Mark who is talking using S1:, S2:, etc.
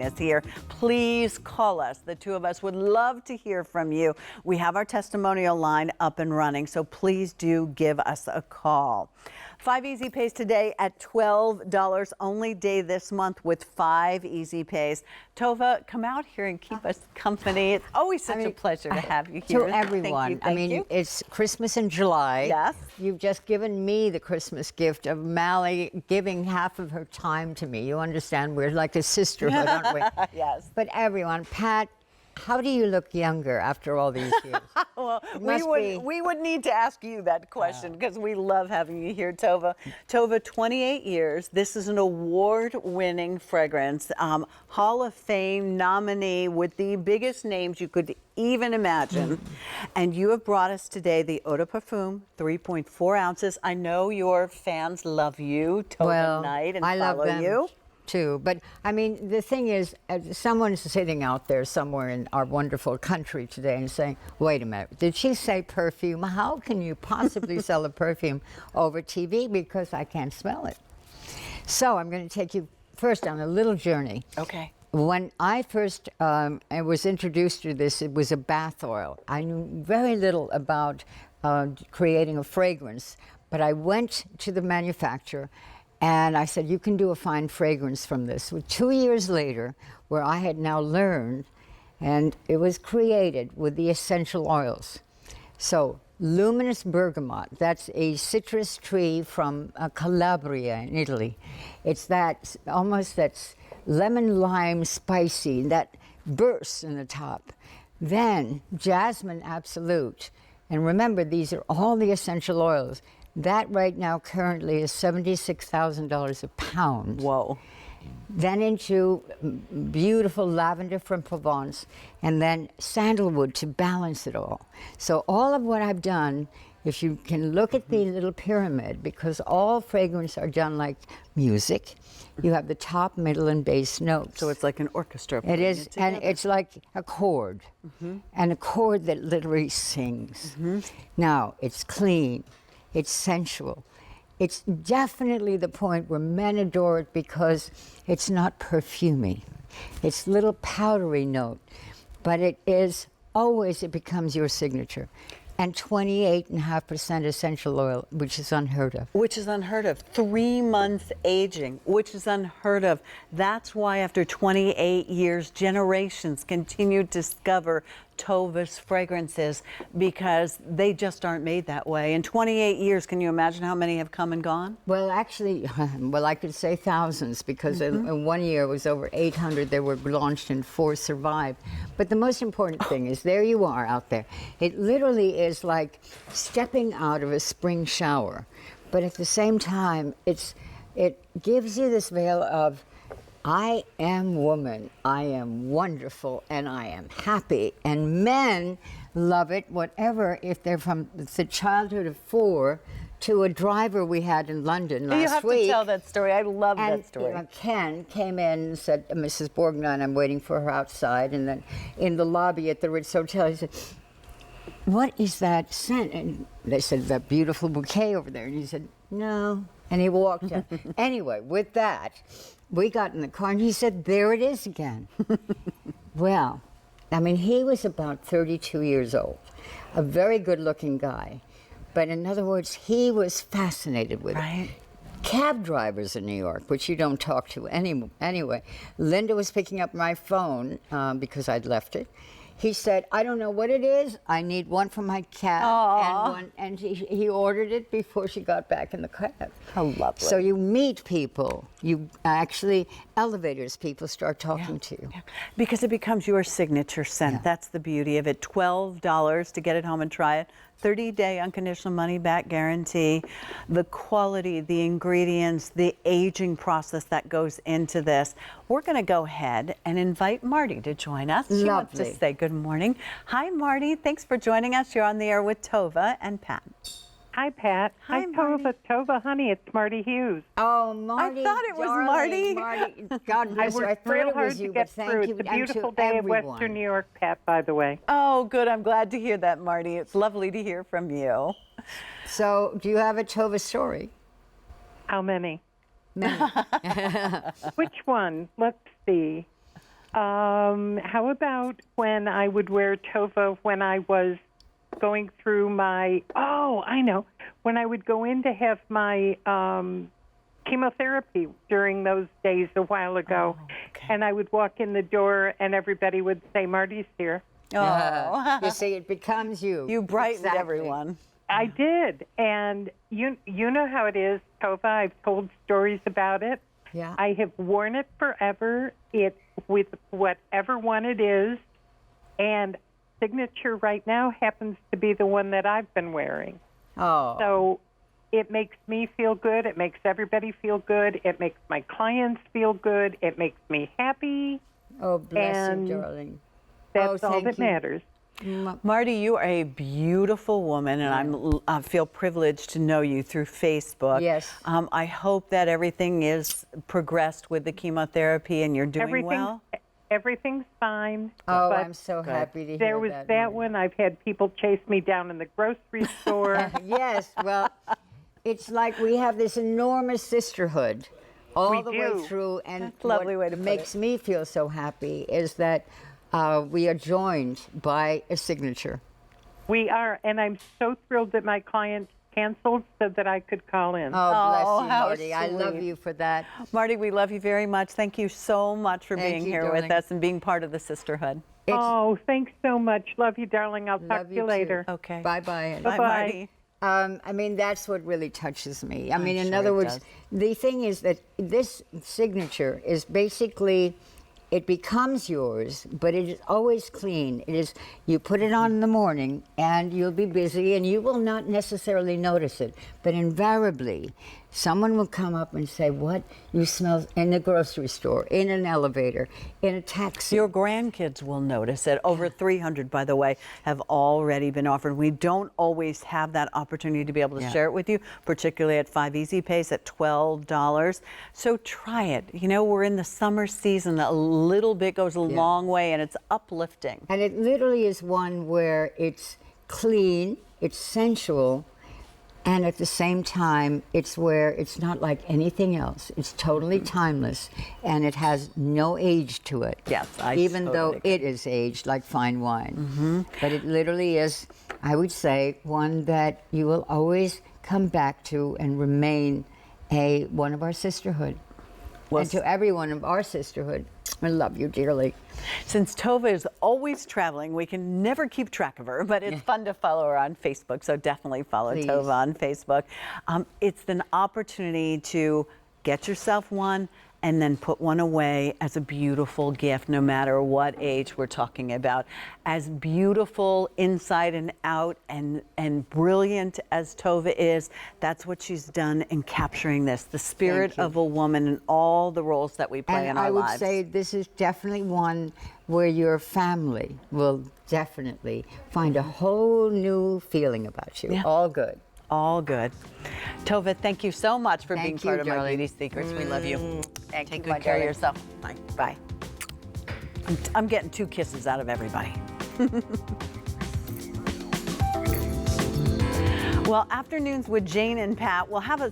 S1: us here, please call us. The two of us would love to hear from you. We have our testimonial line up and running, so please do give us a call. 5 Easy Pays today at $12. Only day this month with 5 Easy Pays. Tova, come out here and keep us company. It's always such a pleasure to have you here.
S2: To everyone.
S1: Thank you.
S2: It's Christmas in July.
S1: Yes.
S2: You've just given me the Christmas gift of Mally giving half of her time to me. You understand, we're like a sisterhood, aren't we?
S1: Yes.
S2: But everyone, Pat, how do you look younger after all these years?
S1: Well, we would need to ask you that question because we love having you here, Tova. Tova, 28 years. This is an award-winning fragrance, Hall of Fame nominee with the biggest names you could even imagine. And you have brought us today the Eau de Parfum, 3.4 ounces. I know your fans love you, Tova Knight, and
S2: I
S1: follow
S2: love them
S1: you.
S2: Too. But I mean, the thing is, someone's sitting out there somewhere in our wonderful country today and saying, wait a minute, did she say perfume? How can you possibly sell a perfume over TV? Because I can't smell it. So I'm going to take you first on a little journey.
S1: Okay.
S2: When I first I was introduced to this, it was a bath oil. I knew very little about creating a fragrance, but I went to the manufacturer and I said, you can do a fine fragrance from this. Well, 2 years later, where I had now learned, and it was created with the essential oils. So, luminous bergamot, that's a citrus tree from Calabria in Italy. It's that, almost that's lemon lime spicy, that bursts in the top. Then, jasmine absolute. And remember, these are all the essential oils. That right now currently is $76,000 a pound.
S1: Whoa.
S2: Then into beautiful lavender from Provence, and then sandalwood to balance it all. So all of what I've done, if you can look at the little pyramid, because all fragrance are done like music, you have the top, middle, and base notes.
S1: So it's like an orchestra.
S2: It is, and it's like a chord, and a chord that literally sings. Now, it's clean. It's sensual. It's definitely the point where men adore it because it's not perfumey. It's little powdery note, but it is always, it becomes your signature. And 28.5% essential oil, which is unheard of.
S1: Which is unheard of. 3-month aging, which is unheard of. That's why after 28 years, generations continue to discover Tova's fragrances because they just aren't made that way. In 28 years, can you imagine how many have come and gone?
S2: Well, actually, I could say thousands because in 1 year it was over 800 that were launched and 4 survived. But the most important thing is there you are out there. It literally is like stepping out of a spring shower. But at the same time, it gives you this veil of I am woman, I am wonderful, and I am happy. And men love it, whatever, if they're from the childhood of 4 to a driver we had in London last week.
S1: You have to tell that story. I love that story.
S2: And Ken came in and said, Mrs. Borgnine, I'm waiting for her outside. And then in the lobby at the Ritz Hotel, he said, what is that scent? And they said, that beautiful bouquet over there. And he said, no. And he walked out. Anyway, with that, we got in the car and he said, there it is again. Well, I mean, he was about 32 years old, a very good looking guy. But in other words, he was fascinated with it. Cab drivers in New York, which you don't talk to anyway. Linda was picking up my phone because I'd left it. He said, I don't know what it is. I need one for my cab. And he ordered it before she got back in the cab.
S1: How lovely.
S2: So you meet people. You actually, elevators, people start talking to you.
S1: Because it becomes your signature scent. That's the beauty of it. $12 to get it home and try it. 30-day unconditional money-back guarantee. The quality, the ingredients, the aging process that goes into this. We're going to go ahead and invite Marty to join us. She wants to say good morning. Hi, Marty. Thanks for joining us. You're on the air with Tova and Pat.
S3: Hi, Pat.
S1: Hi,
S3: Tova. Tova, honey, it's Marty Hughes.
S2: Oh, Marty.
S1: I thought it was
S2: darling,
S1: Marty.
S2: God bless you. I
S3: worked real hard to get through. It's a beautiful day in Western New York, Pat, by the way.
S1: Oh, good. I'm glad to hear that, Marty. It's lovely to hear from you.
S2: So, do you have a Tova story?
S3: How many?
S2: Many.
S3: Which one? Let's see. How about when I would wear Tova when I was going through my, when I would go in to have my chemotherapy during those days a while ago. And I would walk in the door and everybody would say, Marty's here.
S1: Oh,
S2: you see, it becomes you.
S1: You brightened
S2: Exactly.
S1: everyone.
S3: I did. And you know how it is, Tova. I've told stories about it.
S2: Yeah.
S3: I have worn it forever. It with whatever one it is. And signature right now happens to be the one that I've been wearing.
S2: Oh.
S3: So it makes me feel good. It makes everybody feel good. It makes my clients feel good. It makes me happy.
S2: Oh, bless
S3: and
S2: you, darling.
S3: That's all
S2: thank
S3: that
S2: you.
S3: matters.
S1: Marty, you are a beautiful woman, and I feel privileged to know you through Facebook.
S2: Yes.
S1: I hope that everything is progressed with the chemotherapy and you're doing well.
S3: Everything's fine.
S2: Oh,
S3: but
S2: I'm so happy to hear
S3: there was that one. I've had people chase me down in the grocery store.
S2: Yes, well, it's like we have this enormous sisterhood all
S3: We
S2: the
S3: do.
S2: way through. And
S1: That's a lovely way to put
S2: makes me feel so happy is that we are joined by a signature.
S3: We are, and I'm so thrilled that my client canceled so that I could call in.
S2: Oh, bless you,
S1: how
S2: Marty. I love
S1: sweet.
S2: you for that.
S1: Marty, we love you very much. Thank you so much for
S2: Thank
S1: being
S2: you,
S1: here
S2: darling.
S1: with us and being part of the sisterhood.
S3: Oh, thanks so much. Love you, darling. I'll talk
S2: Love
S3: to you
S2: you
S3: later.
S2: too.
S1: Okay.
S2: Bye-bye.
S1: Bye,
S3: Bye-bye.
S1: Marty.
S2: I mean, that's what really touches me. I mean, in
S1: sure
S2: other
S1: it
S2: words,
S1: does.
S2: the thing is that this signature is basically, it becomes yours, but it is always clean. It is, you put it on in the morning and you'll be busy and you will not necessarily notice it. But invariably, someone will come up and say, what? You smell in the grocery store, in an elevator, in a taxi.
S1: Your grandkids will notice it. Over 300, by the way, have already been offered. We don't always have that opportunity to be able to share it with you, particularly at 5 Easy Pays at $12. So try it. You know, we're in the summer season. A little bit goes a long way, and it's uplifting.
S2: And it literally is one where it's clean, it's sensual, and at the same time, it's where it's not like anything else. It's totally timeless, and it has no age to it.
S1: Yes, I
S2: even
S1: totally
S2: though
S1: agree.
S2: it is aged like fine wine. But it literally is, I would say, one that you will always come back to and remain one of our sisterhood. And to everyone of our sisterhood, I love you dearly.
S1: Since Tova is always traveling, we can never keep track of her, but it's fun to follow her on Facebook, so definitely follow
S2: Please.
S1: Tova on Facebook. It's an opportunity to get yourself one and then put one away as a beautiful gift, no matter what age we're talking about. As beautiful inside and out and brilliant as Tova is, that's what she's done in capturing this, the spirit of a woman in all the roles that we play in our lives.
S2: And I would say this is definitely one where your family will definitely find a whole new feeling about you.
S1: Yeah.
S2: All good.
S1: All good. Tova, thank you so much for being
S2: Thank you,
S1: part of my
S2: darling.
S1: Beauty Secrets. We love you.
S2: Thank
S1: Take
S2: you, my
S1: good care of
S2: darling.
S1: yourself. Bye. Bye. I'm getting 2 kisses out of everybody. Well, Afternoons with Jane and Pat, we'll have a